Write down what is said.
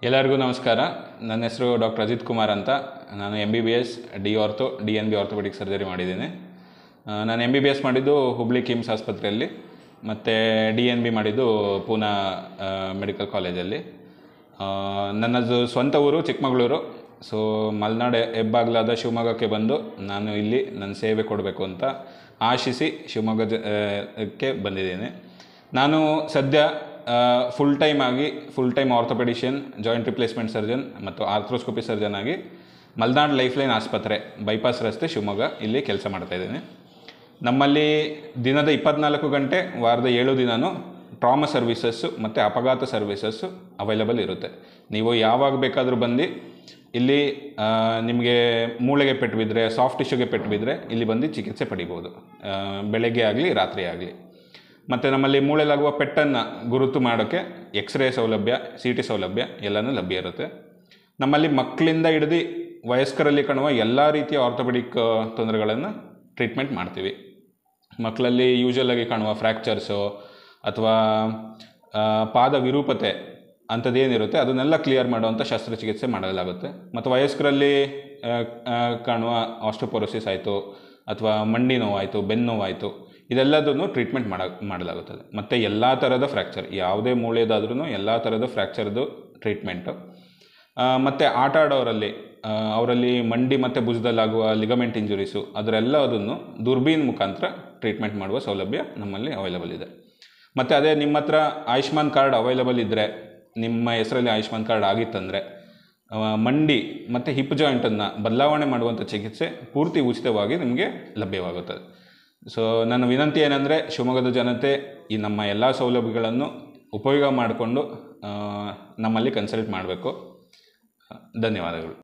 ಎಲ್ಲರಿಗೂ ನಮಸ್ಕಾರ. ನನ್ನ ಹೆಸರು ಡಾಕ್ಟರ್ ಅಜಿತ್ ಕುಮಾರ್ ಅಂತ. ನಾನು MBBS DNB ಆರ್ಥೋಪೆಡಿಕ್ ಸರ್ಜರಿ ಮಾಡಿದ್ದೀನಿ. ನಾನು MBBS ಮಾಡಿದ್ದು ಹುಬ್ಳಿ ಕಿಮ್ಸ್ ಆಸ್ಪತ್ರೆಯಲ್ಲಿ, ಮತ್ತು DNB ಮಾಡಿದ್ದು ಪೂನಾ ಮೆಡಿಕಲ್ ಕಾಲೇಜಲ್ಲಿ. ನನ್ನದು ಸ್ವಂತ ಊರು ಚಿಕ್ಕಮಗಳೂರು. ಸೊ ಮಲೆನಾಡು ಹೆಬ್ಬಾಗ್ಲಾದ ಶಿವಮೊಗ್ಗಕ್ಕೆ ಬಂದು ನಾನು ಇಲ್ಲಿ ನನ್ನ ಸೇವೆ ಕೊಡಬೇಕು ಅಂತ ಆಶಿಸಿ ಶಿವಮೊಗ್ಗಕ್ಕೆ ಬಂದಿದ್ದೀನಿ. ನಾನು ಸದ್ಯ full time orthopaedician, joint replacement surgeon ಮತ್ತು ಆರ್ಥ್ರೋಸ್ಕೋಪಿ ಸರ್ಜನ್ ಆಗಿ ಮಲೆನಾಡು ಲೈಫ್ಲೈನ್ ಆಸ್ಪತ್ರೆ, ಬೈಪಾಸ್ ರಸ್ತೆ, ಶಿವಮೊಗ್ಗ ಇಲ್ಲಿ ಕೆಲಸ ಮಾಡ್ತಾಯಿದ್ದೀನಿ. ನಮ್ಮಲ್ಲಿ ದಿನದ 24 ಗಂಟೆ ವಾರದ 7 ದಿನವೂ ಟ್ರಾಮಾ ಸರ್ವಿಸಸ್ಸು ಮತ್ತು ಅಪಘಾತ ಸರ್ವಿಸಸ್ಸು ಅವೈಲಬಲ್ ಇರುತ್ತೆ. ನೀವು ಯಾವಾಗ ಬೇಕಾದರೂ ಬಂದು ಇಲ್ಲಿ ನಿಮಗೆ ಮೂಳೆಗೆ ಪೆಟ್ಟು ಬಿದ್ದರೆ, ಸಾಫ್ಟ್ ಟಿಶ್ಯೂಗೆ ಪೆಟ್ಟು ಬಿದ್ದರೆ ಇಲ್ಲಿ ಬಂದು ಚಿಕಿತ್ಸೆ ಪಡಿಬೋದು, ಬೆಳಗ್ಗೆ ಆಗಲಿ ರಾತ್ರಿ ಆಗಲಿ. ಮತ್ತು ನಮ್ಮಲ್ಲಿ ಮೂಳೆಲಾಗುವ ಪೆಟ್ಟನ್ನು ಗುರುತು ಮಾಡೋಕ್ಕೆ ಎಕ್ಸ್ರೇ ಸೌಲಭ್ಯ, CT ಸೌಲಭ್ಯ ಎಲ್ಲನೂ ಲಭ್ಯ ಇರುತ್ತೆ. ನಮ್ಮಲ್ಲಿ ಮಕ್ಕಳಿಂದ ಹಿಡಿದು ವಯಸ್ಕರಲ್ಲಿ ಕಾಣುವ ಎಲ್ಲ ರೀತಿಯ ಆರ್ಥೋಪೆಡಿಕ್ ತೊಂದರೆಗಳನ್ನು ಟ್ರೀಟ್ಮೆಂಟ್ ಮಾಡ್ತೀವಿ. ಮಕ್ಕಳಲ್ಲಿ ಯೂಶಲಾಗಿ ಕಾಣುವ ಫ್ರ್ಯಾಕ್ಚರ್ಸು ಅಥವಾ ಪಾದ ವಿರೂಪತೆ ಅಂಥದ್ದೇನಿರುತ್ತೆ ಅದನ್ನೆಲ್ಲ ಕ್ಲಿಯರ್ ಮಾಡುವಂಥ ಶಸ್ತ್ರಚಿಕಿತ್ಸೆ ಮಾಡಲಾಗುತ್ತೆ. ಮತ್ತು ವಯಸ್ಕರಲ್ಲಿ ಕಾಣುವ ಆಸ್ಟೋಪೊರೋಸಿಸ್ ಆಯಿತು, ಅಥವಾ ಮಂಡಿ ನೋವಾಯಿತು, ಬೆನ್ನು ನೋವಾಯಿತು, ಇದೆಲ್ಲದನ್ನು ಟ್ರೀಟ್ಮೆಂಟ್ ಮಾಡಲಾಗುತ್ತದೆ. ಮತ್ತು ಎಲ್ಲ ಥರದ ಫ್ರ್ಯಾಕ್ಚರ್, ಯಾವುದೇ ಮೂಳೆದಾದ್ರೂ ಎಲ್ಲ ಥರದ ಫ್ರ್ಯಾಕ್ಚರ್ದು ಟ್ರೀಟ್ಮೆಂಟು. ಮತ್ತು ಆಟ ಆಡೋರಲ್ಲಿ ಅವರಲ್ಲಿ ಮಂಡಿ ಮತ್ತು ಭುಜದಲ್ಲಾಗುವ ಲಿಗಮೆಂಟ್ ಇಂಜುರೀಸು ಅದರೆಲ್ಲದನ್ನು ದುರ್ಬೀನ್ ಮುಖಾಂತರ ಟ್ರೀಟ್ಮೆಂಟ್ ಮಾಡುವ ಸೌಲಭ್ಯ ನಮ್ಮಲ್ಲಿ ಅವೈಲಬಲ್ ಇದೆ. ಮತ್ತು ಅದೇ ನಿಮ್ಮ ಹತ್ರ ಆಯುಷ್ಮಾನ್ ಕಾರ್ಡ್ ಅವೈಲಬಲ್ ಇದ್ದರೆ, ನಿಮ್ಮ ಹೆಸರಲ್ಲಿ ಆಯುಷ್ಮಾನ್ ಕಾರ್ಡ್ ಆಗಿತ್ತಂದರೆ ಮಂಡಿ ಮತ್ತು ಹಿಪ್ ಜಾಯಿಂಟನ್ನು ಬದಲಾವಣೆ ಮಾಡುವಂಥ ಚಿಕಿತ್ಸೆ ಪೂರ್ತಿ ಉಚಿತವಾಗಿ ನಿಮಗೆ ಲಭ್ಯವಾಗುತ್ತದೆ. ಸೊ ನನ್ನ ವಿನಂತಿ ಏನಂದರೆ, ಶಿವಮೊಗ್ಗದ ಜನತೆ ಈ ನಮ್ಮ ಎಲ್ಲ ಸೌಲಭ್ಯಗಳನ್ನು ಉಪಯೋಗ ಮಾಡಿಕೊಂಡು ನಮ್ಮಲ್ಲಿ ಕನ್ಸಲ್ಟ್ ಮಾಡಬೇಕು. ಧನ್ಯವಾದಗಳು.